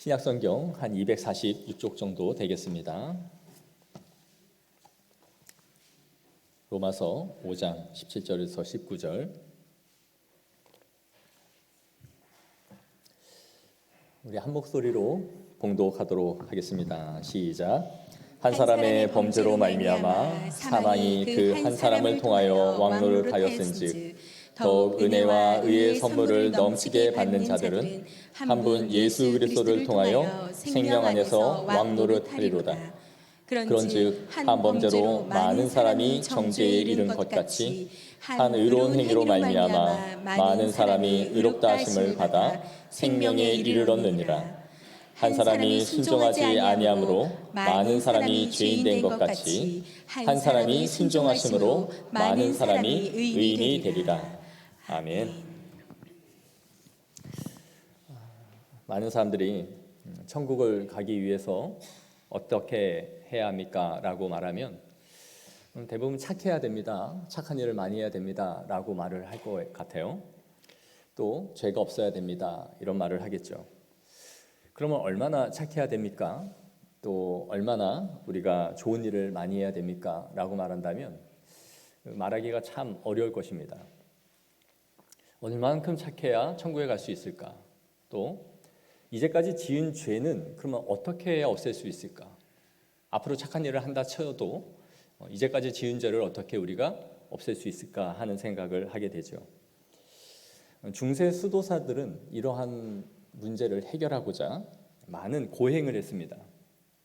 신약성경 한 246쪽 정도 되겠습니다. 로마서 5장 17절에서 19절. 우리 한 목소리로 봉독하도록 하겠습니다. 시작. 한 사람의 범죄로 말미암아 사망이 그 한 사람을 통하여 왕노를 하였은즉 더욱 은혜와 의의 선물을 넘치게 받는 자들은 한 분 예수 그리스도를 통하여 생명 안에서 왕노릇 하리로다. 그런즉 한 범죄로 많은 사람이 정죄에 이른 것 같이 한 의로운 행위로 말미암아 많은 사람이 의롭다 하심을 받아 생명에 이르렀느니라. 한 사람이 순종하지 아니함으로 많은 사람이 죄인 된 것 같이 한 사람이 순종하심으로 많은 사람이 의인이 되리라. 아멘. 많은 사람들이 천국을 가기 위해서 어떻게 해야 합니까? 라고 말하면 대부분 착해야 됩니다. 착한 일을 많이 해야 됩니다. 라고 말을 할 것 같아요. 또 죄가 없어야 됩니다. 이런 말을 하겠죠. 그러면 얼마나 착해야 됩니까? 또 얼마나 우리가 좋은 일을 많이 해야 됩니까? 라고 말한다면 말하기가 참 어려울 것입니다. 얼만큼 착해야 천국에 갈 수 있을까? 또 이제까지 지은 죄는 그러면 어떻게 해야 없앨 수 있을까? 앞으로 착한 일을 한다 쳐도 이제까지 지은 죄를 어떻게 우리가 없앨 수 있을까 하는 생각을 하게 되죠. 중세 수도사들은 이러한 문제를 해결하고자 많은 고행을 했습니다.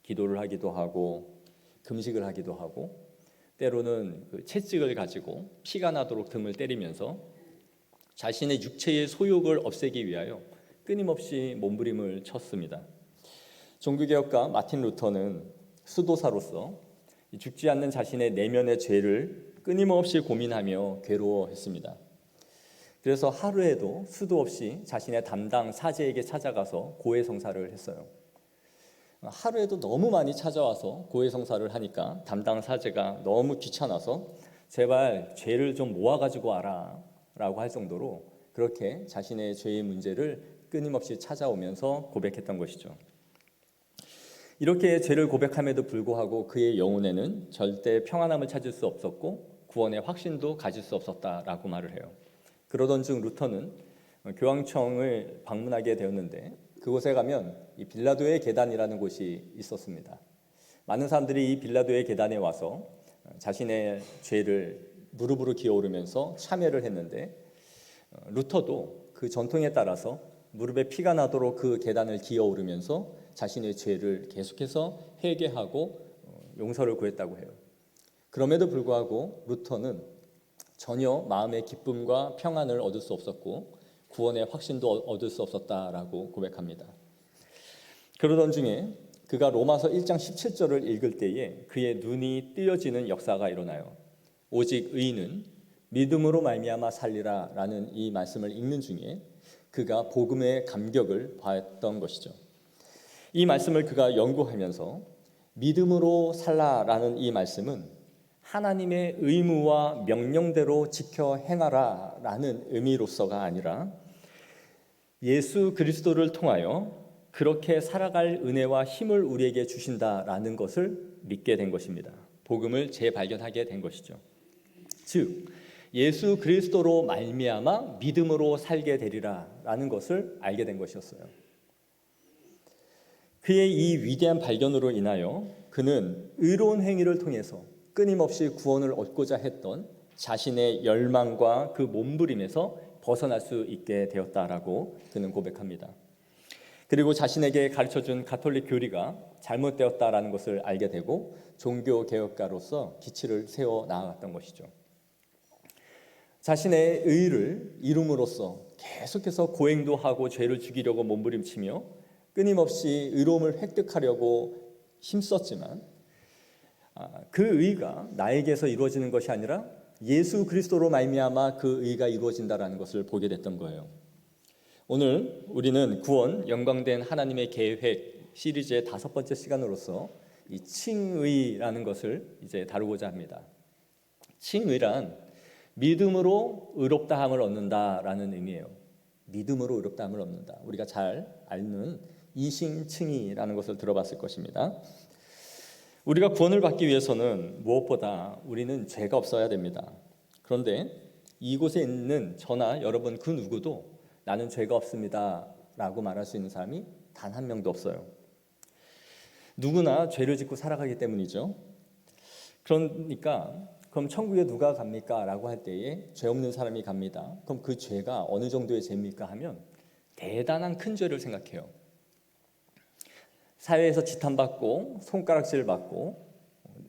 기도를 하기도 하고 금식을 하기도 하고 때로는 채찍을 가지고 피가 나도록 등을 때리면서 자신의 육체의 소욕을 없애기 위하여 끊임없이 몸부림을 쳤습니다. 종교개혁가 마틴 루터는 수도사로서 죽지 않는 자신의 내면의 죄를 끊임없이 고민하며 괴로워했습니다. 그래서 하루에도 수도 없이 자신의 담당 사제에게 찾아가서 고해성사를 했어요. 하루에도 너무 많이 찾아와서 고해성사를 하니까 담당 사제가 너무 귀찮아서 제발 죄를 좀 모아가지고 와라 라고 할 정도로 그렇게 자신의 죄의 문제를 끊임없이 찾아오면서 고백했던 것이죠. 이렇게 죄를 고백함에도 불구하고 그의 영혼에는 절대 평안함을 찾을 수 없었고 구원의 확신도 가질 수 없었다라고 말을 해요. 그러던 중 루터는 교황청을 방문하게 되었는데 그곳에 가면 이 빌라도의 계단이라는 곳이 있었습니다. 많은 사람들이 이 빌라도의 계단에 와서 자신의 죄를 무릎으로 기어오르면서 참회를 했는데 루터도 그 전통에 따라서 무릎에 피가 나도록 그 계단을 기어오르면서 자신의 죄를 계속해서 회개하고 용서를 구했다고 해요. 그럼에도 불구하고 루터는 전혀 마음의 기쁨과 평안을 얻을 수 없었고 구원의 확신도 얻을 수 없었다라고 고백합니다. 그러던 중에 그가 로마서 1장 17절을 읽을 때에 그의 눈이 뜨여지는 역사가 일어나요. 오직 의인은 믿음으로 말미암아 살리라 라는 이 말씀을 읽는 중에 그가 복음의 감격을 받았던 것이죠. 이 말씀을 그가 연구하면서 믿음으로 살라라는 이 말씀은 하나님의 의무와 명령대로 지켜 행하라 라는 의미로서가 아니라 예수 그리스도를 통하여 그렇게 살아갈 은혜와 힘을 우리에게 주신다라는 것을 믿게 된 것입니다. 복음을 재발견하게 된 것이죠. 즉 예수 그리스도로 말미암아 믿음으로 살게 되리라라는 것을 알게 된 것이었어요. 그의 이 위대한 발견으로 인하여 그는 의로운 행위를 통해서 끊임없이 구원을 얻고자 했던 자신의 열망과 그 몸부림에서 벗어날 수 있게 되었다라고 그는 고백합니다. 그리고 자신에게 가르쳐준 가톨릭 교리가 잘못되었다라는 것을 알게 되고 종교개혁가로서 기치를 세워 나아갔던 것이죠. 자신의 의를 이룸으로써 계속해서 고행도 하고 죄를 죽이려고 몸부림치며 끊임없이 의로움을 획득하려고 힘썼지만 그 의가 나에게서 이루어지는 것이 아니라 예수 그리스도로 말미암아 그 의가 이루어진다라는 것을 보게 됐던 거예요. 오늘 우리는 구원 영광된 하나님의 계획 시리즈의 5번째 시간으로서 이 칭의라는 것을 이제 다루고자 합니다. 칭의란 믿음으로 의롭다함을 얻는다라는 의미예요. 믿음으로 의롭다함을 얻는다. 우리가 잘 아는 이신칭의라는 것을 들어봤을 것입니다. 우리가 구원을 받기 위해서는 무엇보다 우리는 죄가 없어야 됩니다. 그런데 이곳에 있는 저나 여러분 그 누구도 나는 죄가 없습니다 라고 말할 수 있는 사람이 단 한 명도 없어요. 누구나 죄를 짓고 살아가기 때문이죠. 그러니까 그럼 천국에 누가 갑니까? 라고 할 때에 죄 없는 사람이 갑니다. 그럼 그 죄가 어느 정도의 죄입니까? 하면 대단한 큰 죄를 생각해요. 사회에서 지탄받고 손가락질 받고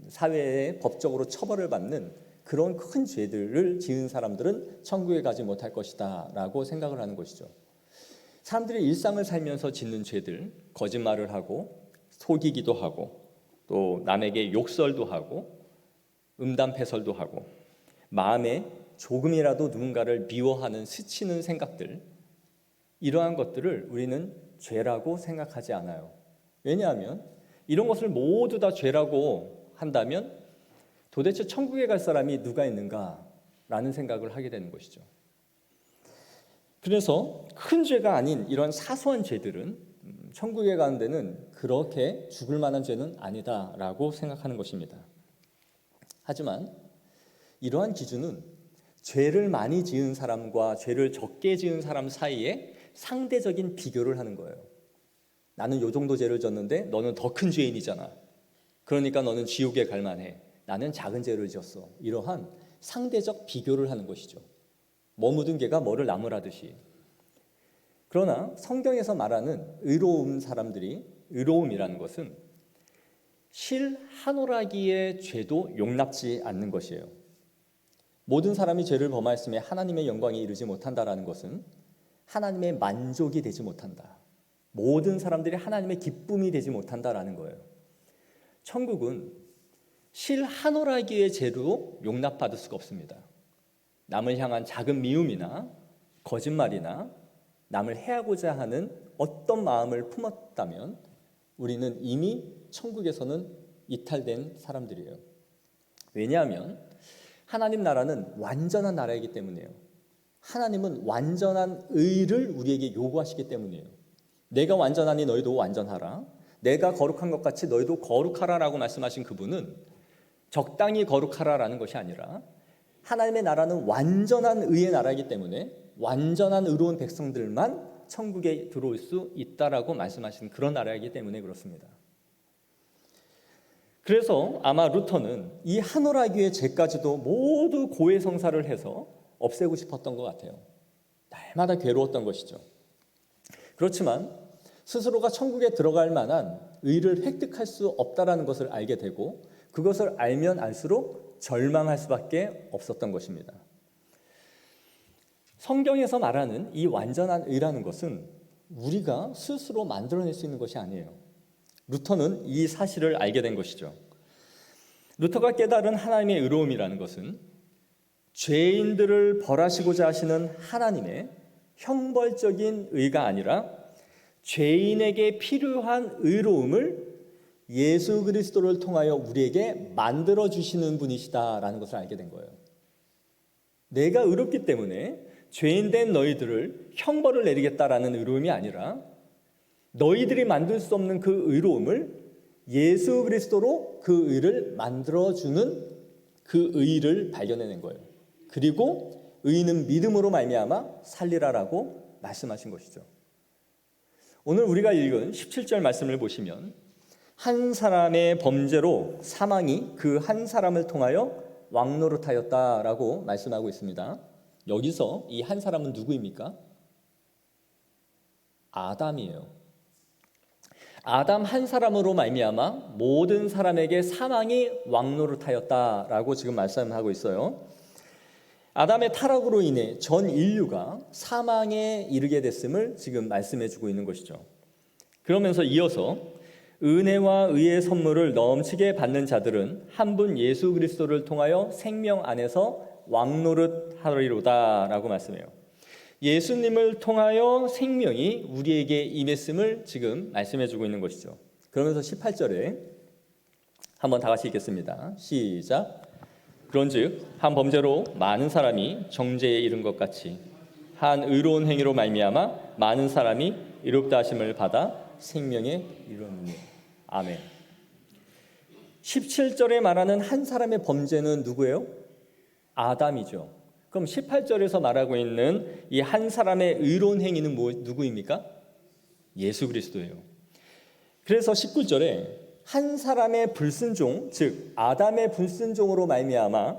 사회에 법적으로 처벌을 받는 그런 큰 죄들을 지은 사람들은 천국에 가지 못할 것이다 라고 생각을 하는 것이죠. 사람들이 일상을 살면서 짓는 죄들, 거짓말을 하고 속이기도 하고 또 남에게 욕설도 하고 음담패설도 하고 마음에 조금이라도 누군가를 미워하는 스치는 생각들, 이러한 것들을 우리는 죄라고 생각하지 않아요. 왜냐하면 이런 것을 모두 다 죄라고 한다면 도대체 천국에 갈 사람이 누가 있는가라는 생각을 하게 되는 것이죠. 그래서 큰 죄가 아닌 이런 사소한 죄들은 천국에 가는 데는 그렇게 죽을 만한 죄는 아니다라고 생각하는 것입니다. 하지만 이러한 기준은 죄를 많이 지은 사람과 죄를 적게 지은 사람 사이에 상대적인 비교를 하는 거예요. 나는 요 정도 죄를 졌는데 너는 더 큰 죄인이잖아. 그러니까 너는 지옥에 갈 만해. 나는 작은 죄를 지었어. 이러한 상대적 비교를 하는 것이죠. 뭐 묻은 개가 뭐를 나무라듯이. 그러나 성경에서 말하는 의로운 사람들이, 의로움이라는 것은 실 한 오라기의 죄도 용납지 않는 것이에요. 모든 사람이 죄를 범하였음에 하나님의 영광에 이르지 못한다라는 것은 하나님의 만족이 되지 못한다. 모든 사람들이 하나님의 기쁨이 되지 못한다라는 거예요. 천국은 실 한 오라기의 죄로 용납받을 수가 없습니다. 남을 향한 작은 미움이나 거짓말이나 남을 해하고자 하는 어떤 마음을 품었다면 우리는 이미 천국에서는 이탈된 사람들이에요. 왜냐하면 하나님 나라는 완전한 나라이기 때문이에요. 하나님은 완전한 의를 우리에게 요구하시기 때문이에요. 내가 완전하니 너희도 완전하라. 내가 거룩한 것 같이 너희도 거룩하라라고 말씀하신 그분은 적당히 거룩하라라는 것이 아니라 하나님의 나라는 완전한 의의 나라이기 때문에 완전한 의로운 백성들만 천국에 들어올 수 있다라고 말씀하신 그런 나라이기 때문에 그렇습니다. 그래서 아마 루터는 이 한 오라기의 죄까지도 모두 고해성사를 해서 없애고 싶었던 것 같아요. 날마다 괴로웠던 것이죠. 그렇지만 스스로가 천국에 들어갈 만한 의를 획득할 수 없다라는 것을 알게 되고 그것을 알면 알수록 절망할 수밖에 없었던 것입니다. 성경에서 말하는 이 완전한 의라는 것은 우리가 스스로 만들어낼 수 있는 것이 아니에요. 루터는 이 사실을 알게 된 것이죠. 루터가 깨달은 하나님의 의로움이라는 것은 죄인들을 벌하시고자 하시는 하나님의 형벌적인 의가 아니라 죄인에게 필요한 의로움을 예수 그리스도를 통하여 우리에게 만들어 주시는 분이시다라는 것을 알게 된 거예요. 내가 의롭기 때문에 죄인된 너희들을 형벌을 내리겠다라는 의로움이 아니라 너희들이 만들 수 없는 그 의로움을 예수 그리스도로 그 의를 만들어주는 그 의를 발견해낸 거예요. 그리고 의는 믿음으로 말미암아 살리라라고 말씀하신 것이죠. 오늘 우리가 읽은 17절 말씀을 보시면 한 사람의 범죄로 사망이 그 한 사람을 통하여 왕노릇하였다라고 말씀하고 있습니다. 여기서 이 한 사람은 누구입니까? 아담이에요. 아담 한 사람으로 말미암아 모든 사람에게 사망이 왕노릇하였다라고 지금 말씀하고 있어요. 아담의 타락으로 인해 전 인류가 사망에 이르게 됐음을 지금 말씀해주고 있는 것이죠. 그러면서 이어서 은혜와 의의 선물을 넘치게 받는 자들은 한 분 예수 그리스도를 통하여 생명 안에서 왕노릇하리로다라고 말씀해요. 예수님을 통하여 생명이 우리에게 임했음을 지금 말씀해주고 있는 것이죠. 그러면서 18절에 한번 다 같이 읽겠습니다. 시작. 그런즉 한 범죄로 많은 사람이 정죄에 이른 것 같이 한 의로운 행위로 말미암아 많은 사람이 의롭다 하심을 받아 생명에 이르느니. 아멘. 17절에 말하는 한 사람의 범죄는 누구예요? 아담이죠. 그럼 18절에서 말하고 있는 이 한 사람의 의로운 행위는 누구입니까? 예수 그리스도예요. 그래서 19절에 한 사람의 불순종, 즉 아담의 불순종으로 말미암아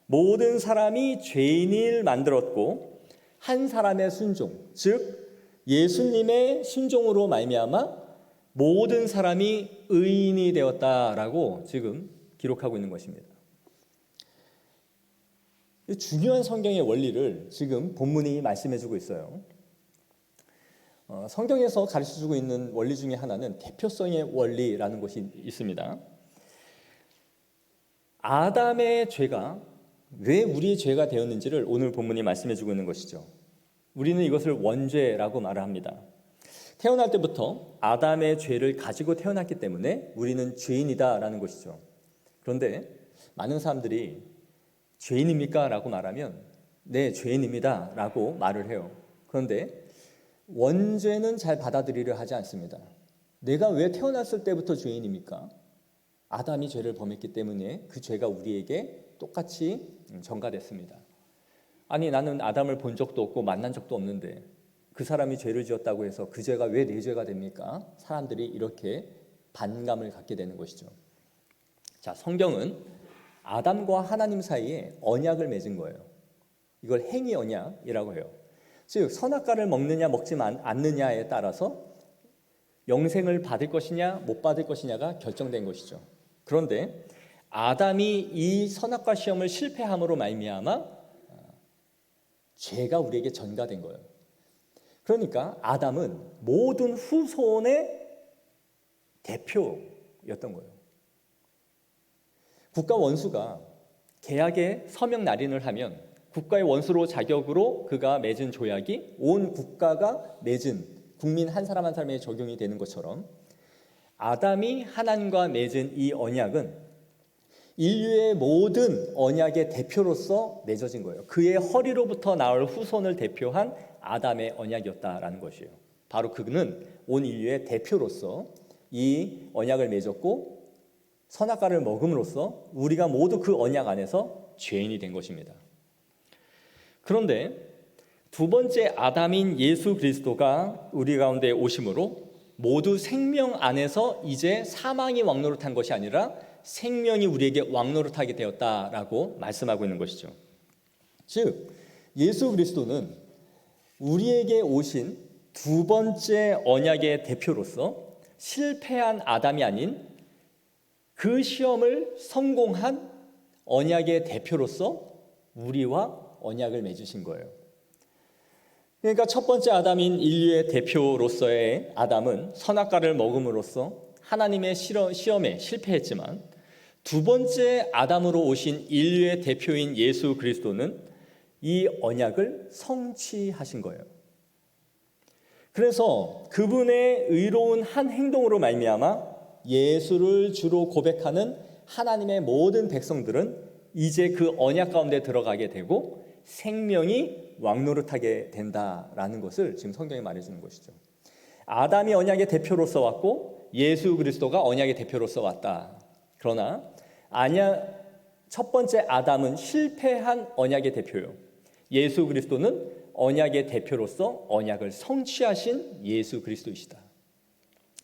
모든 사람이 죄인을 만들었고 한 사람의 순종, 즉 예수님의 순종으로 말미암아 모든 사람이 의인이 되었다라고 지금 기록하고 있는 것입니다. 중요한 성경의 원리를 지금 본문이 말씀해주고 있어요. 성경에서 가르쳐주고 있는 원리 중에 하나는 대표성의 원리라는 것이 있습니다. 아담의 죄가 왜 우리의 죄가 되었는지를 오늘 본문이 말씀해주고 있는 것이죠. 우리는 이것을 원죄라고 말을 합니다. 태어날 때부터 아담의 죄를 가지고 태어났기 때문에 우리는 죄인이다라는 것이죠. 그런데 많은 사람들이 죄인입니까? 라고 말하면 네, 죄인입니다 라고 말을 해요. 그런데 원죄는 잘 받아들이려 하지 않습니다. 내가 왜 태어났을 때부터 죄인입니까? 아담이 죄를 범했기 때문에 그 죄가 우리에게 똑같이 전가됐습니다. 아니 나는 아담을 본 적도 없고 만난 적도 없는데 그 사람이 죄를 지었다고 해서 그 죄가 왜 내 죄가 됩니까? 사람들이 이렇게 반감을 갖게 되는 것이죠. 자, 성경은 아담과 하나님 사이에 언약을 맺은 거예요. 이걸 행위 언약이라고 해요. 즉 선악과를 먹느냐 먹지 않느냐에 따라서 영생을 받을 것이냐 못 받을 것이냐가 결정된 것이죠. 그런데 아담이 이 선악과 시험을 실패함으로 말미암아 죄가 우리에게 전가된 거예요. 그러니까 아담은 모든 후손의 대표였던 거예요. 국가 원수가 계약에 서명 날인을 하면 국가의 원수로 자격으로 그가 맺은 조약이 온 국가가 맺은 국민 한 사람 한 사람에 적용이 되는 것처럼 아담이 하나님과 맺은 이 언약은 인류의 모든 언약의 대표로서 맺어진 거예요. 그의 허리로부터 나올 후손을 대표한 아담의 언약이었다라는 것이에요. 바로 그는 온 인류의 대표로서 이 언약을 맺었고 선악과를 먹음으로써 우리가 모두 그 언약 안에서 죄인이 된 것입니다. 그런데 두 번째 아담인 예수 그리스도가 우리 가운데 오심으로 모두 생명 안에서 이제 사망이 왕노릇한 것이 아니라 생명이 우리에게 왕노릇하게 되었다라고 말씀하고 있는 것이죠. 즉 예수 그리스도는 우리에게 오신 두 번째 언약의 대표로서 실패한 아담이 아닌 그 시험을 성공한 언약의 대표로서 우리와 언약을 맺으신 거예요. 그러니까 첫 번째 아담인 인류의 대표로서의 아담은 선악과를 먹음으로써 하나님의 시험에 실패했지만 두 번째 아담으로 오신 인류의 대표인 예수 그리스도는 이 언약을 성취하신 거예요. 그래서 그분의 의로운 한 행동으로 말미암아 예수를 주로 고백하는 하나님의 모든 백성들은 이제 그 언약 가운데 들어가게 되고 생명이 왕노릇하게 된다라는 것을 지금 성경이 말해주는 것이죠. 아담이 언약의 대표로서 왔고 예수 그리스도가 언약의 대표로서 왔다. 그러나 첫 번째 아담은 실패한 언약의 대표요. 예수 그리스도는 언약의 대표로서 언약을 성취하신 예수 그리스도이시다.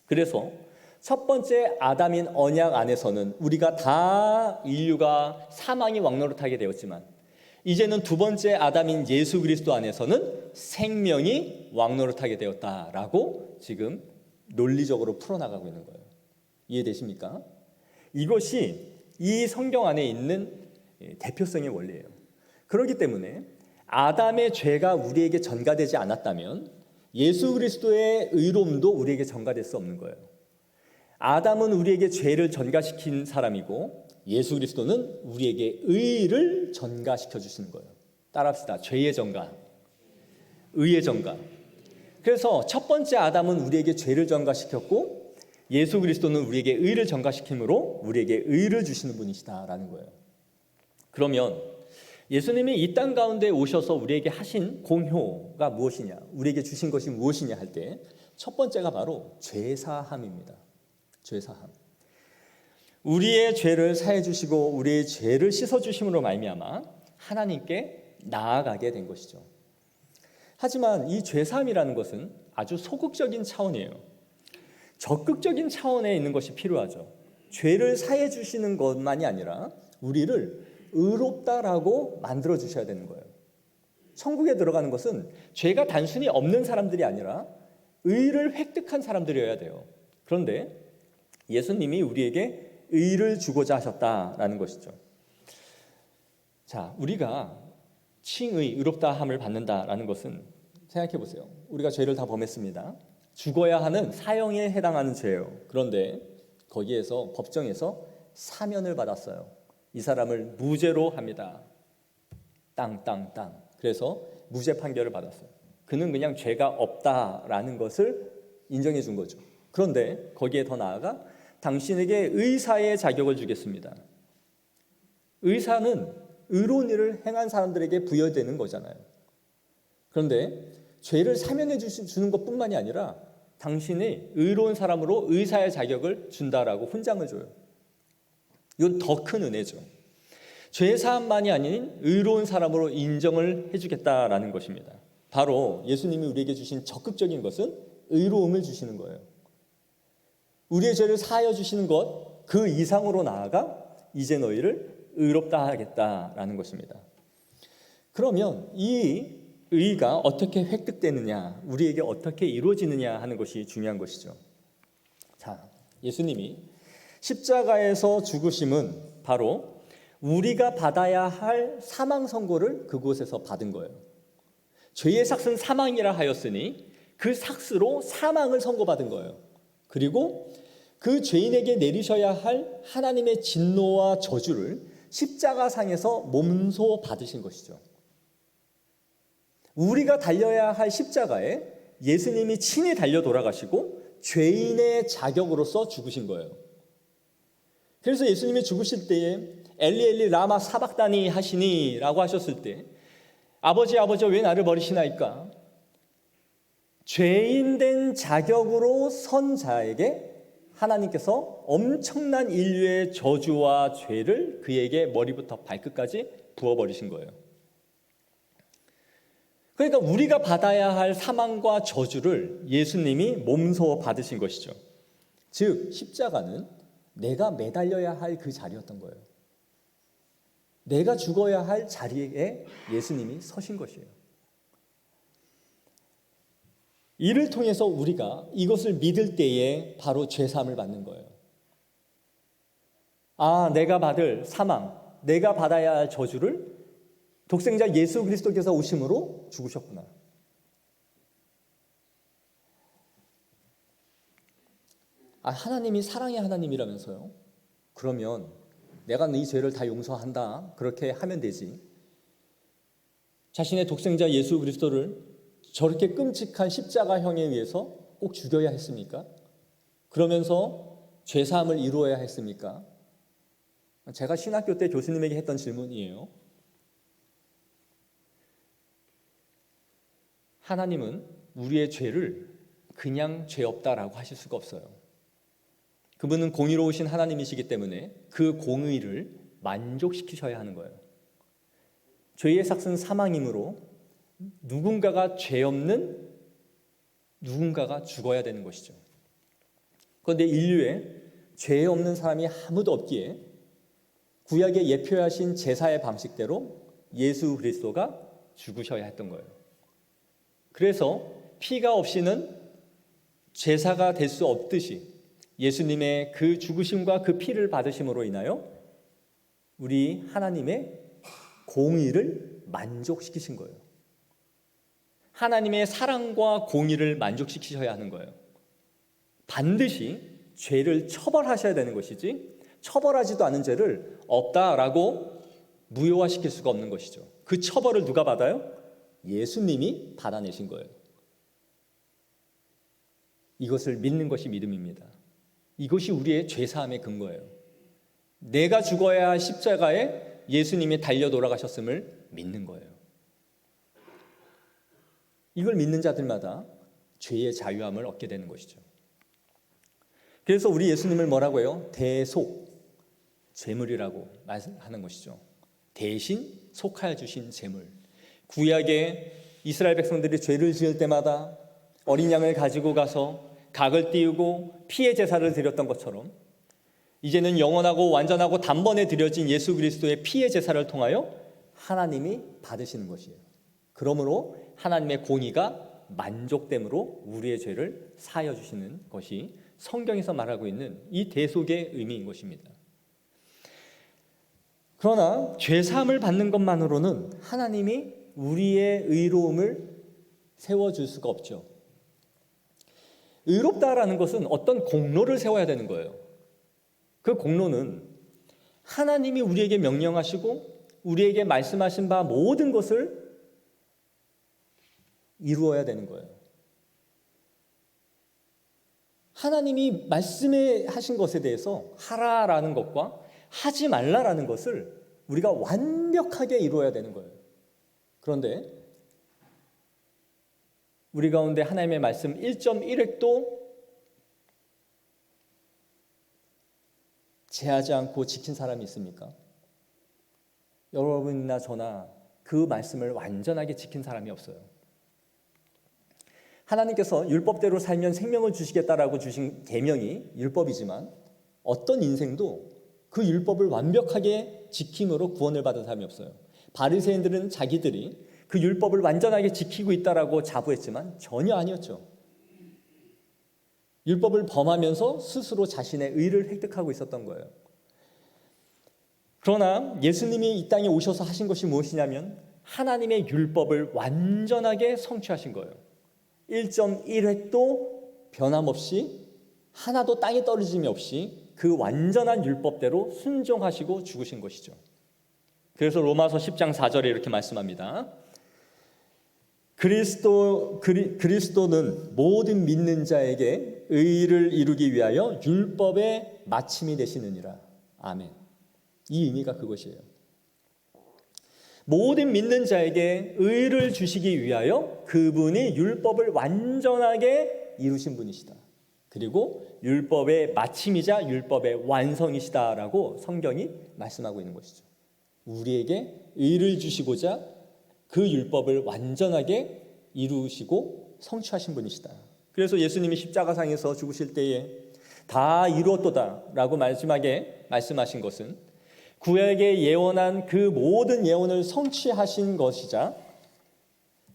그래서 첫 번째 아담인 언약 안에서는 우리가 다 인류가 사망이 왕노릇하게 되었지만 이제는 두 번째 아담인 예수 그리스도 안에서는 생명이 왕노릇하게 되었다라고 지금 논리적으로 풀어나가고 있는 거예요. 이해되십니까? 이것이 이 성경 안에 있는 대표성의 원리예요. 그렇기 때문에 아담의 죄가 우리에게 전가되지 않았다면 예수 그리스도의 의로움도 우리에게 전가될 수 없는 거예요. 아담은 우리에게 죄를 전가시킨 사람이고 예수 그리스도는 우리에게 의를 전가시켜 주시는 거예요. 따라합시다. 죄의 전가, 의의 전가. 그래서 첫 번째 아담은 우리에게 죄를 전가시켰고 예수 그리스도는 우리에게 의를 전가시킴으로 우리에게 의를 주시는 분이시다라는 거예요. 그러면 예수님이 이 땅 가운데 오셔서 우리에게 하신 공효가 무엇이냐, 우리에게 주신 것이 무엇이냐 할 때 첫 번째가 바로 죄사함입니다. 죄사함. 우리의 죄를 사해 주시고 우리의 죄를 씻어 주심으로 말미암아 하나님께 나아가게 된 것이죠. 하지만 이 죄사함이라는 것은 아주 소극적인 차원이에요. 적극적인 차원에 있는 것이 필요하죠. 죄를 사해 주시는 것만이 아니라 우리를 의롭다라고 만들어 주셔야 되는 거예요. 천국에 들어가는 것은 죄가 단순히 없는 사람들이 아니라 의를 획득한 사람들이어야 돼요. 그런데 예수님이 우리에게 의를 주고자 하셨다라는 것이죠. 자, 우리가 칭의, 의롭다함을 받는다라는 것은 생각해 보세요. 우리가 죄를 다 범했습니다. 죽어야 하는 사형에 해당하는 죄예요. 그런데 거기에서 법정에서 사면을 받았어요. 이 사람을 무죄로 합니다. 땅. 그래서 무죄 판결을 받았어요. 그는 그냥 죄가 없다라는 것을 인정해 준 거죠. 그런데 거기에 더 나아가 당신에게 의사의 자격을 주겠습니다. 의사는 의로운 일을 행한 사람들에게 부여되는 거잖아요. 그런데 죄를 사면해 주는 것뿐만이 아니라 당신이 의로운 사람으로 의사의 자격을 준다라고 훈장을 줘요. 이건 더 큰 은혜죠. 죄 사함만이 아닌 의로운 사람으로 인정을 해주겠다라는 것입니다. 바로 예수님이 우리에게 주신 적극적인 것은 의로움을 주시는 거예요. 우리의 죄를 사하여 주시는 것 그 이상으로 나아가 이제 너희를 의롭다 하겠다라는 것입니다. 그러면 이 의가 어떻게 획득되느냐, 우리에게 어떻게 이루어지느냐 하는 것이 중요한 것이죠. 자, 예수님이 십자가에서 죽으심은 바로 우리가 받아야 할 사망 선고를 그곳에서 받은 거예요. 죄의 삭은 사망이라 하였으니 그 삭스로 사망을 선고받은 거예요. 그리고 그 죄인에게 내리셔야 할 하나님의 진노와 저주를 십자가상에서 몸소 받으신 것이죠. 우리가 달려야 할 십자가에 예수님이 친히 달려 돌아가시고 죄인의 자격으로서 죽으신 거예요. 그래서 예수님이 죽으실 때에 엘리 엘리 라마 사박다니 하시니 라고 하셨을 때 아버지 왜 나를 버리시나이까? 죄인 된 자격으로 선 자에게 하나님께서 엄청난 인류의 저주와 죄를 그에게 머리부터 발끝까지 부어버리신 거예요. 그러니까 우리가 받아야 할 사망과 저주를 예수님이 몸소 받으신 것이죠. 즉 십자가는 내가 매달려야 할 그 자리였던 거예요. 내가 죽어야 할 자리에 예수님이 서신 것이에요. 이를 통해서 우리가 이것을 믿을 때에 바로 죄사함을 받는 거예요. 아, 내가 받을 사망, 내가 받아야 할 저주를 독생자 예수 그리스도께서 오심으로 죽으셨구나. 아, 하나님이 사랑의 하나님이라면서요? 그러면 내가 네 죄를 다 용서한다. 그렇게 하면 되지. 자신의 독생자 예수 그리스도를 저렇게 끔찍한 십자가형에 의해서 꼭 죽여야 했습니까? 그러면서 죄사함을 이루어야 했습니까? 제가 신학교 때 교수님에게 했던 질문이에요. 하나님은 우리의 죄를 그냥 죄 없다라고 하실 수가 없어요. 그분은 공의로우신 하나님이시기 때문에 그 공의를 만족시키셔야 하는 거예요. 죄의 삭은 사망이므로 누군가가 죄 없는 누군가가 죽어야 되는 것이죠. 그런데 인류에 죄 없는 사람이 아무도 없기에 구약에 예표하신 제사의 방식대로 예수 그리스도가 죽으셔야 했던 거예요. 그래서 피가 없이는 제사가 될 수 없듯이 예수님의 그 죽으심과 그 피를 받으심으로 인하여 우리 하나님의 공의를 만족시키신 거예요. 하나님의 사랑과 공의를 만족시키셔야 하는 거예요. 반드시 죄를 처벌하셔야 되는 것이지 처벌하지도 않은 죄를 없다라고 무효화시킬 수가 없는 것이죠. 그 처벌을 누가 받아요? 예수님이 받아내신 거예요. 이것을 믿는 것이 믿음입니다. 이것이 우리의 죄사함의 근거예요. 내가 죽어야 할 십자가에 예수님이 달려 돌아가셨음을 믿는 거예요. 이걸 믿는 자들마다 죄의 자유함을 얻게 되는 것이죠. 그래서 우리 예수님을 뭐라고 해요? 대속, 제물이라고 말하는 것이죠. 대신 속하여 주신 제물. 구약에 이스라엘 백성들이 죄를 지을 때마다 어린 양을 가지고 가서 각을 띄우고 피의 제사를 드렸던 것처럼 이제는 영원하고 완전하고 단번에 드려진 예수 그리스도의 피의 제사를 통하여 하나님이 받으시는 것이에요. 그러므로 하나님의 공의가 만족됨으로 우리의 죄를 사하여 주시는 것이 성경에서 말하고 있는 이 대속의 의미인 것입니다. 그러나 죄사함을 받는 것만으로는 하나님이 우리의 의로움을 세워줄 수가 없죠. 의롭다라는 것은 어떤 공로를 세워야 되는 거예요. 그 공로는 하나님이 우리에게 명령하시고 우리에게 말씀하신 바 모든 것을 이루어야 되는 거예요. 하나님이 말씀해 하신 것에 대해서 하라라는 것과 하지 말라라는 것을 우리가 완벽하게 이루어야 되는 거예요. 그런데 우리 가운데 하나님의 말씀 1.1획도 제하지 않고 지킨 사람이 있습니까? 여러분이나 저나 그 말씀을 완전하게 지킨 사람이 없어요. 하나님께서 율법대로 살면 생명을 주시겠다라고 주신 계명이 율법이지만 어떤 인생도 그 율법을 완벽하게 지킴으로 구원을 받은 사람이 없어요. 바리새인들은 자기들이 그 율법을 완전하게 지키고 있다라고 자부했지만 전혀 아니었죠. 율법을 범하면서 스스로 자신의 의를 획득하고 있었던 거예요. 그러나 예수님이 이 땅에 오셔서 하신 것이 무엇이냐면 하나님의 율법을 완전하게 성취하신 거예요. 1.1획도 변함없이 하나도 땅에 떨어짐이 없이 그 완전한 율법대로 순종하시고 죽으신 것이죠. 그래서 로마서 10장 4절에 이렇게 말씀합니다. 그리스도는 모든 믿는 자에게 의를 이루기 위하여 율법의 마침이 되시느니라. 아멘. 이 의미가 그것이에요. 모든 믿는 자에게 의를 주시기 위하여 그분이 율법을 완전하게 이루신 분이시다. 그리고 율법의 마침이자 율법의 완성이시다라고 성경이 말씀하고 있는 것이죠. 우리에게 의를 주시고자 그 율법을 완전하게 이루시고 성취하신 분이시다. 그래서 예수님이 십자가상에서 죽으실 때에 다 이루었도다라고 마지막에 말씀하신 것은 구약에 예언한 그 모든 예언을 성취하신 것이자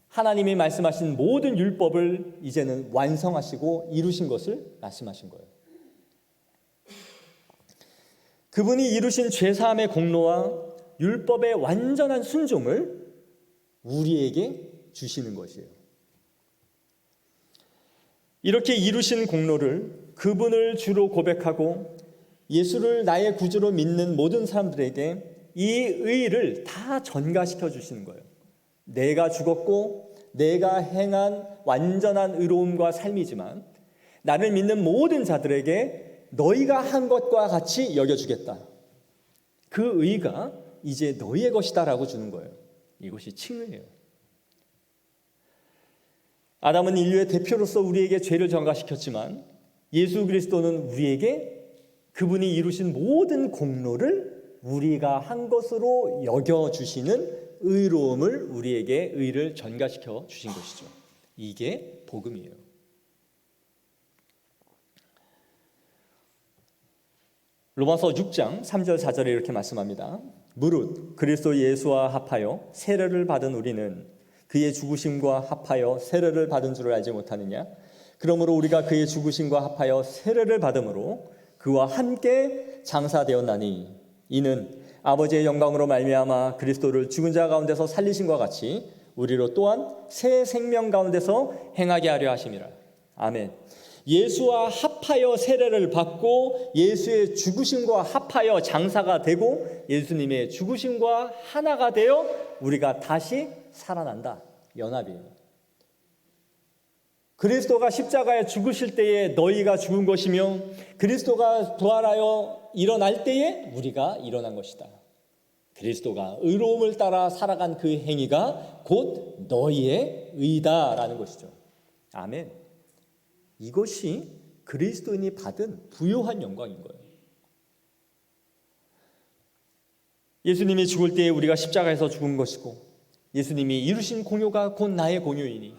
하나님이 말씀하신 모든 율법을 이제는 완성하시고 이루신 것을 말씀하신 거예요. 그분이 이루신 죄사함의 공로와 율법의 완전한 순종을 우리에게 주시는 것이에요. 이렇게 이루신 공로를 그분을 주로 고백하고 예수를 나의 구주로 믿는 모든 사람들에게 이 의를 다 전가시켜 주시는 거예요. 내가 죽었고 내가 행한 완전한 의로움과 삶이지만 나를 믿는 모든 자들에게 너희가 한 것과 같이 여겨주겠다. 그 의가 이제 너희의 것이다라고 주는 거예요. 이것이 칭의예요. 아담은 인류의 대표로서 우리에게 죄를 전가시켰지만 예수 그리스도는 우리에게 그분이 이루신 모든 공로를 우리가 한 것으로 여겨주시는 의로움을 우리에게 의를 전가시켜 주신 것이죠. 이게 복음이에요. 로마서 6장 3절 4절에 이렇게 말씀합니다. 무릇 그리스도 예수와 합하여 세례를 받은 우리는 그의 죽으심과 합하여 세례를 받은 줄을 알지 못하느냐? 그러므로 우리가 그의 죽으심과 합하여 세례를 받음으로 그와 함께 장사되었나니 이는 아버지의 영광으로 말미암아 그리스도를 죽은 자 가운데서 살리심과 같이 우리로 또한 새 생명 가운데서 행하게 하려 하심이라. 아멘. 예수와 합하여 세례를 받고 예수의 죽으심과 합하여 장사가 되고 예수님의 죽으심과 하나가 되어 우리가 다시 살아난다. 연합이에요. 그리스도가 십자가에 죽으실 때에 너희가 죽은 것이며 그리스도가 부활하여 일어날 때에 우리가 일어난 것이다. 그리스도가 의로움을 따라 살아간 그 행위가 곧 너희의 의다라는 것이죠. 아멘. 이것이 그리스도인이 받은 부요한 영광인 거예요. 예수님이 죽을 때에 우리가 십자가에서 죽은 것이고 예수님이 이루신 공효가 곧 나의 공효이니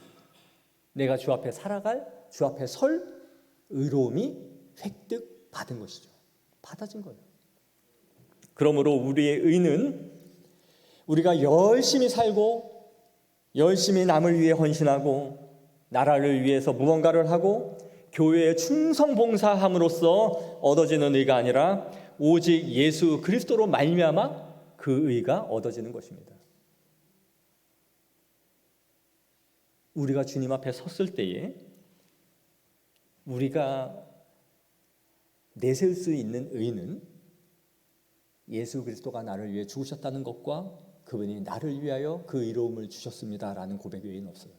내가 주 앞에 살아갈, 주 앞에 설 의로움이 획득받은 것이죠. 받아진 거예요. 그러므로 우리의 의는 우리가 열심히 살고 열심히 남을 위해 헌신하고 나라를 위해서 무언가를 하고 교회에 충성 봉사함으로써 얻어지는 의가 아니라 오직 예수 그리스도로 말미암아 그 의가 얻어지는 것입니다. 우리가 주님 앞에 섰을 때에 우리가 내세울 수 있는 의는 예수 그리스도가 나를 위해 죽으셨다는 것과 그분이 나를 위하여 그 의로움을 주셨습니다라는 고백 외에는 없어요.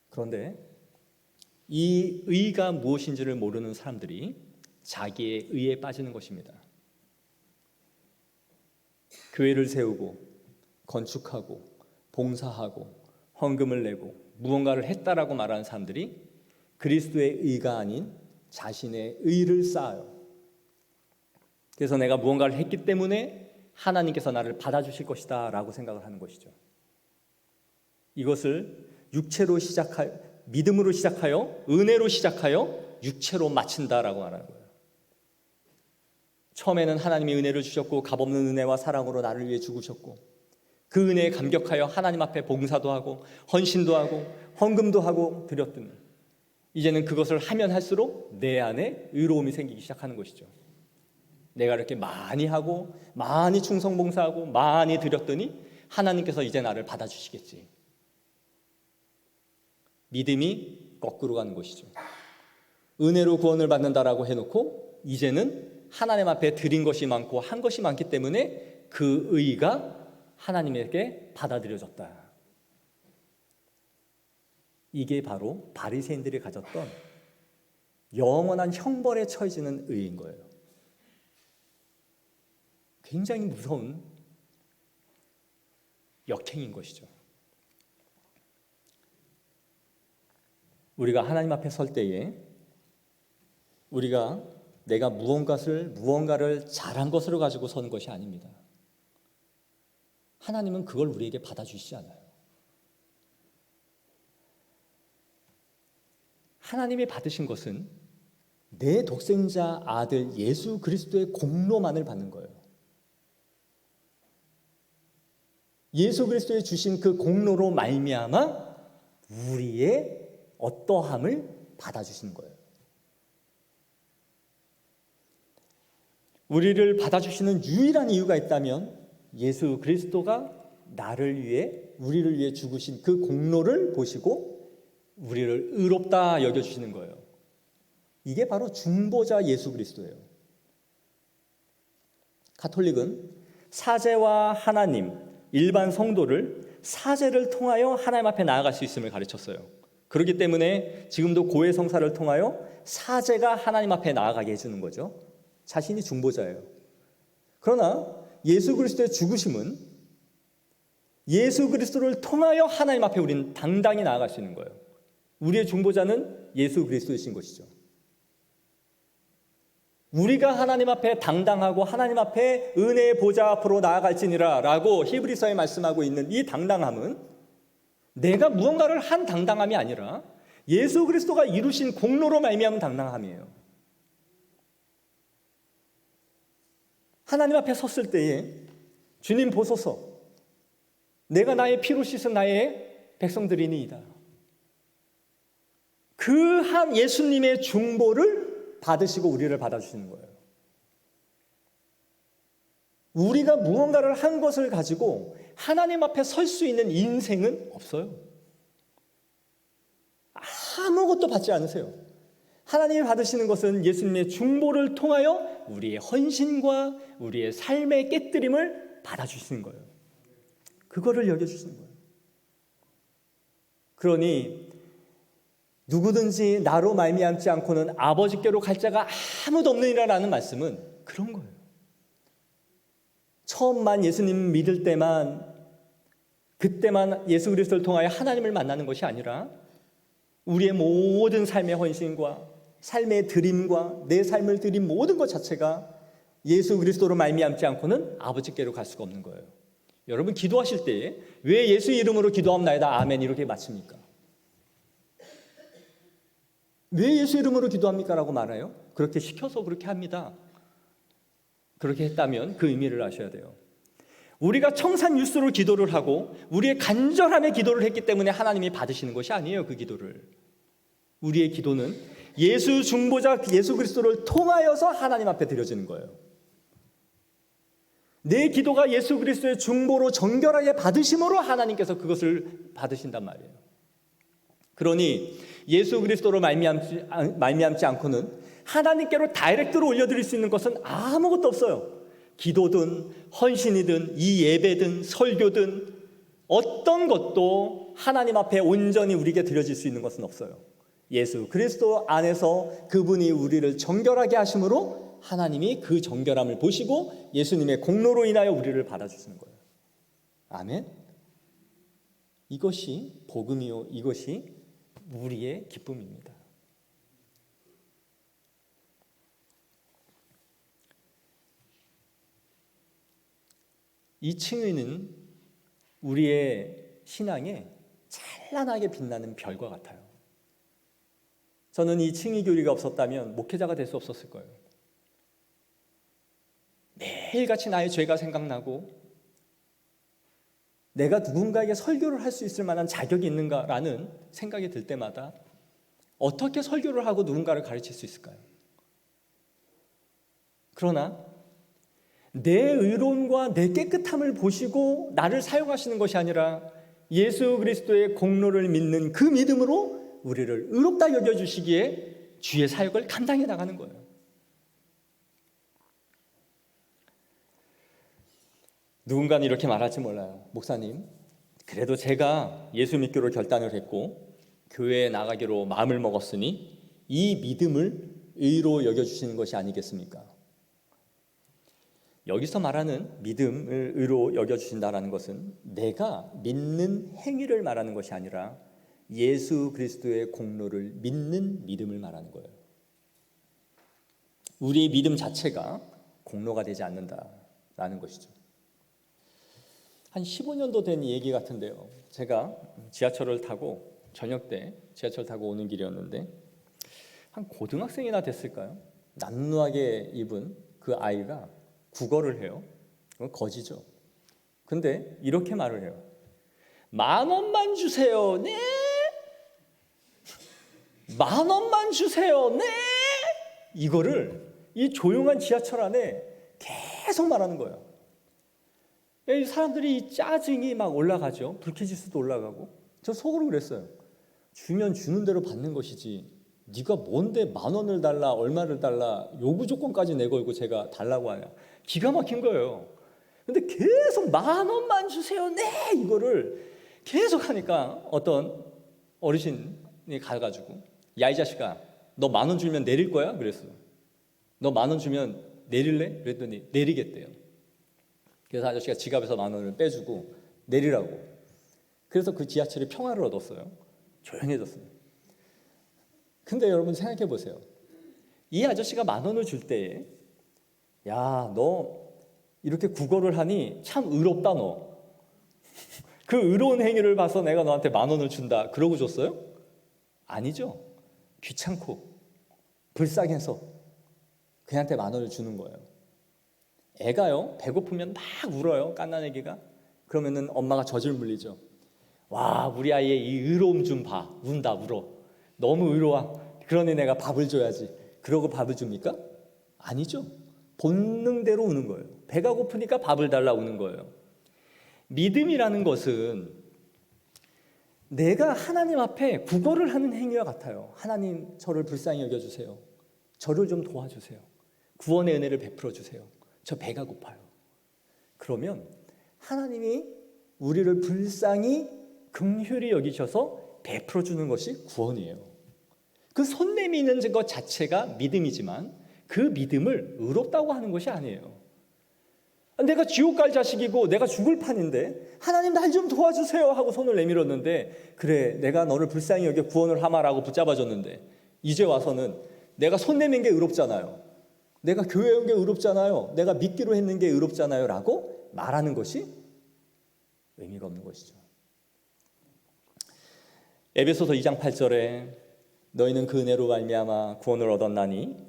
그런데 이 의가 무엇인지를 모르는 사람들이 자기의 의에 빠지는 것입니다. 교회를 세우고 건축하고 봉사하고 헌금을 내고 무언가를 했다라고 말하는 사람들이 그리스도의 의가 아닌 자신의 의를 쌓아요. 그래서 내가 무언가를 했기 때문에 하나님께서 나를 받아주실 것이다 라고 생각을 하는 것이죠. 이것을 육체로 믿음으로 시작하여 은혜로 시작하여 육체로 마친다라고 말하는 거예요. 처음에는 하나님이 은혜를 주셨고 값없는 은혜와 사랑으로 나를 위해 죽으셨고 그 은혜에 감격하여 하나님 앞에 봉사도 하고 헌신도 하고 헌금도 하고 드렸더니 이제는 그것을 하면 할수록 내 안에 의로움이 생기기 시작하는 것이죠. 내가 이렇게 많이 하고 많이 충성 봉사하고 많이 드렸더니 하나님께서 이제 나를 받아주시겠지. 믿음이 거꾸로 가는 것이죠. 은혜로 구원을 받는다라고 해놓고 이제는 하나님 앞에 드린 것이 많고 한 것이 많기 때문에 그 의가 하나님에게 받아들여졌다. 이게 바로 바리새인들이 가졌던 영원한 형벌에 처해지는 의인 거예요. 굉장히 무서운 역행인 것이죠. 우리가 하나님 앞에 설 때에 우리가 내가 무언가를 잘한 것으로 가지고 서는 것이 아닙니다. 하나님은 그걸 우리에게 받아주시지 않아요. 하나님이 받으신 것은 내 독생자 아들 예수 그리스도의 공로만을 받는 거예요. 예수 그리스도의 주신 그 공로로 말미암아 우리의 어떠함을 받아주시는 거예요. 우리를 받아주시는 유일한 이유가 있다면 예수 그리스도가 우리를 위해 죽으신 그 공로를 보시고 우리를 의롭다 여겨주시는 거예요. 이게 바로 중보자 예수 그리스도예요. 가톨릭은 사제와 하나님, 일반 성도를 사제를 통하여 하나님 앞에 나아갈 수 있음을 가르쳤어요. 그렇기 때문에 지금도 고해 성사를 통하여 사제가 하나님 앞에 나아가게 해주는 거죠. 자신이 중보자예요. 그러나 예수 그리스도의 죽으심은 예수 그리스도를 통하여 하나님 앞에 우리는 당당히 나아갈 수 있는 거예요. 우리의 중보자는 예수 그리스도이신 것이죠. 우리가 하나님 앞에 당당하고 하나님 앞에 은혜의 보좌 앞으로 나아갈지니라 라고 히브리서에 말씀하고 있는 이 당당함은 내가 무언가를 한 당당함이 아니라 예수 그리스도가 이루신 공로로 말미암은 당당함이에요. 하나님 앞에 섰을 때에 주님 보소서, 내가 나의 피로 씻은 나의 백성들이니이다. 그 한 예수님의 중보를 받으시고 우리를 받아주시는 거예요. 우리가 무언가를 한 것을 가지고 하나님 앞에 설 수 있는 인생은 없어요. 아무것도 받지 않으세요. 하나님이 받으시는 것은 예수님의 중보를 통하여 우리의 헌신과 우리의 삶의 깨뜨림을 받아주시는 거예요. 그거를 여겨주시는 거예요. 그러니 누구든지 나로 말미암지 않고는 아버지께로 갈 자가 아무도 없느니라라는 말씀은 그런 거예요. 처음만 예수님 믿을 때만, 그때만 예수 그리스도를 통하여 하나님을 만나는 것이 아니라 우리의 모든 삶의 헌신과 삶의 드림과 내 삶을 드린 모든 것 자체가 예수 그리스도로 말미암지 않고는 아버지께로 갈 수가 없는 거예요. 여러분 기도하실 때 왜 예수 이름으로 기도합나이다 아멘 이렇게 마칩니까? 왜 예수 이름으로 기도합니까? 라고 말해요. 그렇게 시켜서 그렇게 합니다. 그렇게 했다면 그 의미를 아셔야 돼요. 우리가 청산유수로 기도를 하고 우리의 간절함의 기도를 했기 때문에 하나님이 받으시는 것이 아니에요. 그 기도를. 우리의 기도는 예수 중보자 예수 그리스도를 통하여서 하나님 앞에 드려지는 거예요. 내 기도가 예수 그리스도의 중보로 정결하게 받으심으로 하나님께서 그것을 받으신단 말이에요. 그러니 예수 그리스도로 말미암지 않고는 하나님께로 다이렉트로 올려드릴 수 있는 것은 아무것도 없어요. 기도든 헌신이든 이 예배든 설교든 어떤 것도 하나님 앞에 온전히 우리에게 드려질 수 있는 것은 없어요. 예수 그리스도 안에서 그분이 우리를 정결하게 하심으로 하나님이 그 정결함을 보시고 예수님의 공로로 인하여 우리를 받아주시는 거예요. 아멘. 이것이 복음이요, 이것이 우리의 기쁨입니다. 이 칭의는 우리의 신앙에 찬란하게 빛나는 별과 같아요. 저는 이 칭의 교리가 없었다면 목회자가 될 수 없었을 거예요. 매일같이 나의 죄가 생각나고 내가 누군가에게 설교를 할 수 있을 만한 자격이 있는가라는 생각이 들 때마다 어떻게 설교를 하고 누군가를 가르칠 수 있을까요? 그러나 내 의로움과 내 깨끗함을 보시고 나를 사용하시는 것이 아니라 예수 그리스도의 공로를 믿는 그 믿음으로 우리를 의롭다 여겨주시기에 주의 사역을 감당해 나가는 거예요. 누군가는 이렇게 말할지 몰라요. 목사님, 그래도 제가 예수 믿기로 결단을 했고 교회에 나가기로 마음을 먹었으니 이 믿음을 의로 여겨주시는 것이 아니겠습니까? 여기서 말하는 믿음을 의로 여겨주신다는 것은 내가 믿는 행위를 말하는 것이 아니라 예수 그리스도의 공로를 믿는 믿음을 말하는 거예요. 우리의 믿음 자체가 공로가 되지 않는다라는 것이죠. 한 15년도 된 얘기 같은데요. 제가 지하철을 타고 저녁 때 지하철 타고 오는 길이었는데 한 고등학생이나 됐을까요? 남루하게 입은 그 아이가 국어를 해요. 그건 거지죠. 근데 이렇게 말을 해요. 10,000원만 주세요. 네. 10,000원만 주세요. 네. 이거를 이 조용한 지하철 안에 계속 말하는 거예요. 사람들이 짜증이 막 올라가죠. 불쾌지수도 올라가고. 저 속으로 그랬어요. 주면 주는 대로 받는 것이지 네가 뭔데 10,000원을 달라 얼마를 달라 요구 조건까지 내걸고 제가 달라고 하냐. 기가 막힌 거예요. 근데 계속 10,000원만 주세요. 네. 이거를 계속 하니까 어떤 어르신이 가가지고 야 이 자식아 너 10,000원 주면 내릴 거야? 그랬어요. 너 10,000원 주면 내릴래? 그랬더니 내리겠대요. 그래서 아저씨가 지갑에서 10,000원을 빼주고 내리라고. 그래서 그 지하철이 평화를 얻었어요. 조용해졌어요. 근데 여러분 생각해 보세요. 이 아저씨가 10,000원을 줄 때에 야, 너 이렇게 국어를 하니 참 의롭다 너. 그 의로운 행위를 봐서 내가 너한테 10,000원을 준다. 그러고 줬어요? 아니죠. 귀찮고 불쌍해서 그한테 10,000원을 주는 거예요. 애가요 배고프면 막 울어요. 갓난애기가. 그러면은 엄마가 젖을 물리죠. 와 우리 아이의 이 의로움 좀 봐. 운다 울어. 너무 의로워. 그러니 내가 밥을 줘야지. 그러고 밥을 줍니까? 아니죠. 본능대로 우는 거예요. 배가 고프니까 밥을 달라 우는 거예요. 믿음이라는 것은 내가 하나님 앞에 구걸을 하는 행위와 같아요. 하나님 저를 불쌍히 여겨주세요. 저를 좀 도와주세요. 구원의 은혜를 베풀어 주세요. 저 배가 고파요. 그러면 하나님이 우리를 불쌍히 긍휼히 여기셔서 베풀어 주는 것이 구원이에요. 그 손 내미는 것 자체가 믿음이지만 그 믿음을 의롭다고 하는 것이 아니에요. 내가 지옥 갈 자식이고 내가 죽을 판인데 하나님 날 좀 도와주세요 하고 손을 내밀었는데, 그래 내가 너를 불쌍히 여겨 구원을 하마라고 붙잡아줬는데, 이제 와서는 내가 손 내민 게 의롭잖아요, 내가 교회 온 게 의롭잖아요, 내가 믿기로 했는 게 의롭잖아요 라고 말하는 것이 의미가 없는 것이죠. 에베소서 2장 8절에 너희는 그 은혜로 말미암아 구원을 얻었나니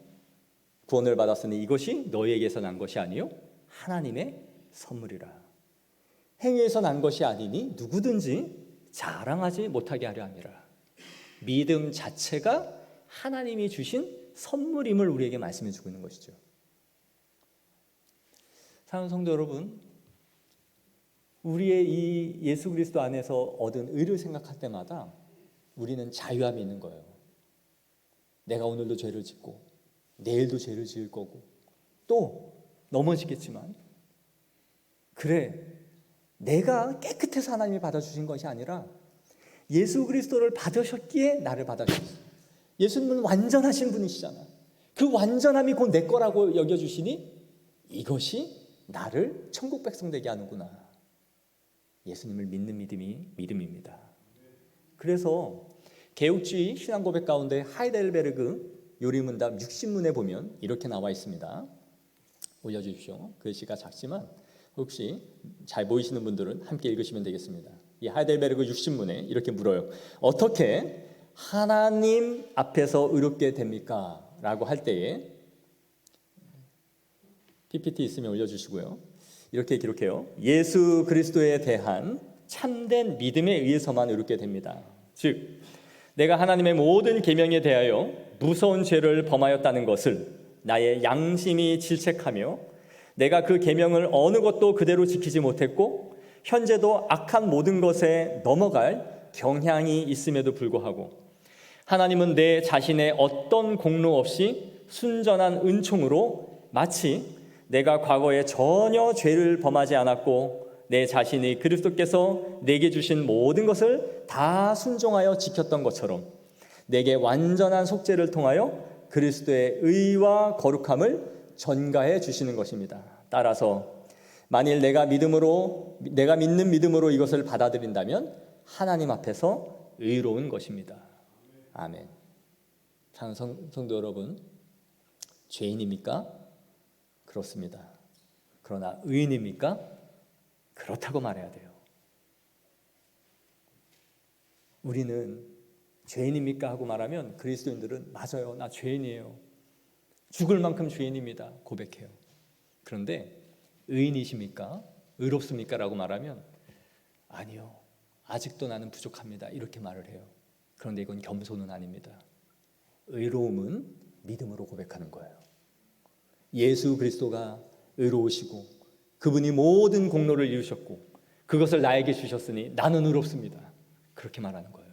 구원을 받았으니 이것이 너희에게서 난 것이 아니요 하나님의 선물이라. 행위에서 난 것이 아니니 누구든지 자랑하지 못하게 하려 함이라. 믿음 자체가 하나님이 주신 선물임을 우리에게 말씀해 주고 있는 것이죠. 사랑하는 성도 여러분, 우리의 이 예수 그리스도 안에서 얻은 의를 생각할 때마다 우리는 자유함이 있는 거예요. 내가 오늘도 죄를 짓고 내일도 죄를 지을 거고 또 넘어지겠지만, 그래 내가 깨끗해서 하나님이 받아주신 것이 아니라 예수 그리스도를 받으셨기에 나를 받아주셨어요. 예수님은 완전하신 분이시잖아. 그 완전함이 곧 내 거라고 여겨주시니 이것이 나를 천국 백성 되게 하는구나. 예수님을 믿는 믿음이 믿음입니다. 그래서 개혁주의 신앙 고백 가운데 하이델베르그 요리문답 60문에 보면 이렇게 나와 있습니다. 올려주십시오. 글씨가 작지만 혹시 잘 보이시는 분들은 함께 읽으시면 되겠습니다. 이 하이델베르그 60문에 이렇게 물어요. 어떻게 하나님 앞에서 의롭게 됩니까? 라고 할 때에 PPT 있으면 올려주시고요. 이렇게 기록해요. 예수 그리스도에 대한 참된 믿음에 의해서만 의롭게 됩니다. 즉 내가 하나님의 모든 계명에 대하여 무서운 죄를 범하였다는 것을 나의 양심이 질책하며 내가 그 계명을 어느 것도 그대로 지키지 못했고 현재도 악한 모든 것에 넘어갈 경향이 있음에도 불구하고 하나님은 내 자신의 어떤 공로 없이 순전한 은총으로 마치 내가 과거에 전혀 죄를 범하지 않았고 내 자신이 그리스도께서 내게 주신 모든 것을 다 순종하여 지켰던 것처럼 내게 완전한 속죄를 통하여 그리스도의 의와 거룩함을 전가해 주시는 것입니다. 따라서 만일 내가 믿는 믿음으로 이것을 받아들인다면 하나님 앞에서 의로운 것입니다. 아멘. 사랑하는 성도 여러분, 죄인입니까? 그렇습니다. 그러나 의인입니까? 그렇다고 말해야 돼요. 우리는 죄인입니까? 하고 말하면 그리스도인들은 맞아요, 나 죄인이에요, 죽을 만큼 죄인입니다 고백해요. 그런데 의인이십니까? 의롭습니까? 라고 말하면 아니요, 아직도 나는 부족합니다 이렇게 말을 해요. 그런데 이건 겸손은 아닙니다. 의로움은 믿음으로 고백하는 거예요. 예수 그리스도가 의로우시고 그분이 모든 공로를 이루셨고 그것을 나에게 주셨으니 나는 의롭습니다 그렇게 말하는 거예요.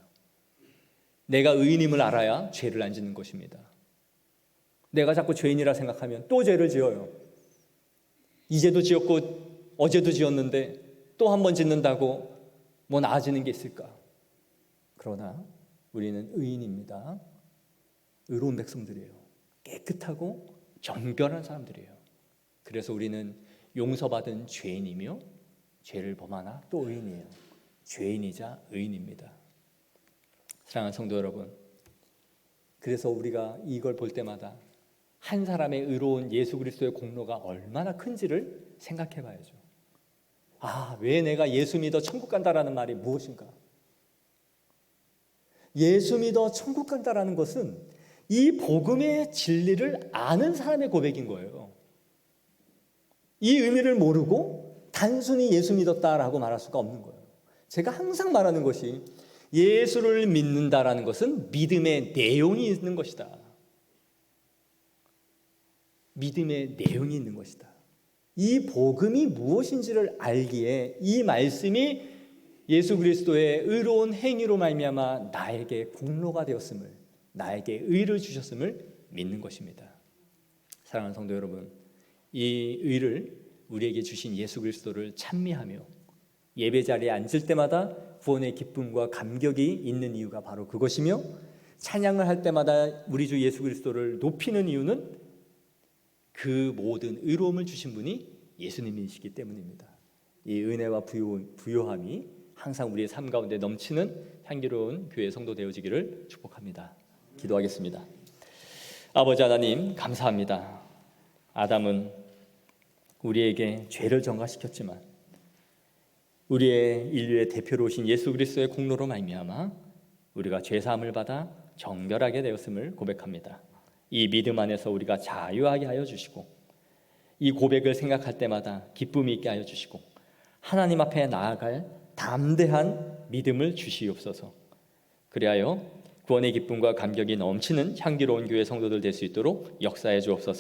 내가 의인임을 알아야 죄를 안 짓는 것입니다. 내가 자꾸 죄인이라 생각하면 또 죄를 지어요. 이제도 지었고 어제도 지었는데 또 한 번 짓는다고 뭐 나아지는 게 있을까? 그러나 우리는 의인입니다. 의로운 백성들이에요. 깨끗하고 정결한 사람들이에요. 그래서 우리는 용서받은 죄인이며 죄를 범하나 또 의인이에요. 죄인이자 의인입니다. 사랑하는 성도 여러분, 그래서 우리가 이걸 볼 때마다 한 사람의 의로운 예수 그리스도의 공로가 얼마나 큰지를 생각해 봐야죠. 왜 내가 예수 믿어 천국 간다라는 말이 무엇인가? 예수 믿어 천국 간다라는 것은 이 복음의 진리를 아는 사람의 고백인 거예요. 이 의미를 모르고 단순히 예수 믿었다라고 말할 수가 없는 거예요. 제가 항상 말하는 것이 예수를 믿는다라는 것은 믿음의 내용이 있는 것이다. 믿음의 내용이 있는 것이다. 이 복음이 무엇인지를 알기에 이 말씀이 예수 그리스도의 의로운 행위로 말미암아 나에게 공로가 되었음을, 나에게 의를 주셨음을 믿는 것입니다. 사랑하는 성도 여러분, 이 의를 우리에게 주신 예수 그리스도를 찬미하며 예배 자리에 앉을 때마다 구원의 기쁨과 감격이 있는 이유가 바로 그것이며, 찬양을 할 때마다 우리 주 예수 그리스도를 높이는 이유는 그 모든 의로움을 주신 분이 예수님이시기 때문입니다. 이 은혜와 부요함이 항상 우리의 삶 가운데 넘치는 향기로운 교회 성도 되어지기를 축복합니다. 기도하겠습니다. 아버지 하나님, 감사합니다. 아담은 우리에게 죄를 전가시켰지만 우리의 인류의 대표로 오신 예수 그리스도의 공로로 말미암아 우리가 죄 사함을 받아 정결하게 되었음을 고백합니다. 이 믿음 안에서 우리가 자유하게 하여 주시고 이 고백을 생각할 때마다 기쁨이 있게 하여 주시고 하나님 앞에 나아갈 담대한 믿음을 주시옵소서. 그리하여 구원의 기쁨과 감격이 넘치는 향기로운 교회 성도들 될 수 있도록 역사해 주옵소서.